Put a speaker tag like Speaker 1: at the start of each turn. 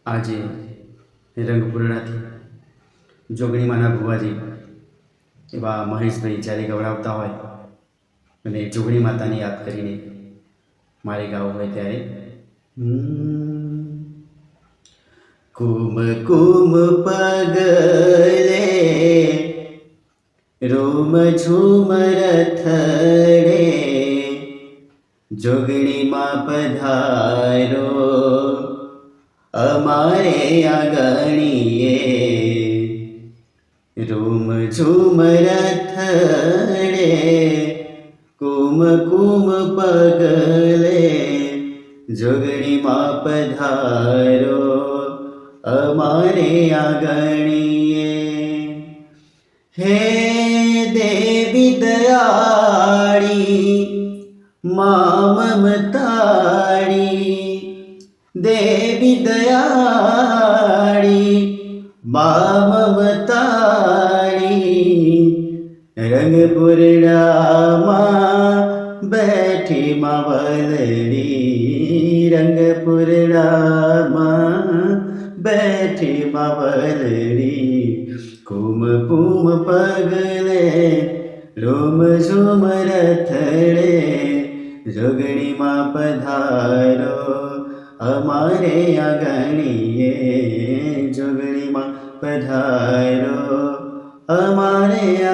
Speaker 1: આજે રંગપૂર્ણાથી જોગણીમાંના ભુવાજી એવા મહેશભાઈ જ્યારે ગવડાવતા હોય અને જોગણી માતાને યાદ કરીને મારે ગાવું હોય ત્યારે કુમ કુમ પગલે રોમ ઝુમર થડે જોગણીમાં પધારો અમારે આંગણીએ રૂમ ઝુમર થડે કુમ કુમ પગલે જોગણીમાં પધારો અમારે આંગણીએ હે દેવી દયાળી મા મમતાળી દેવી દયાળી મા મમતાળી રંગપુરડામાં બેઠી માવલડી રંગપુરડામાં બેઠી માવલડી કુમ કુમ પગલે રોમ ઝુમર થડે જોગણીમાં પધારો અમારે આંગણીએ જોગણીમાં પધારો અમારે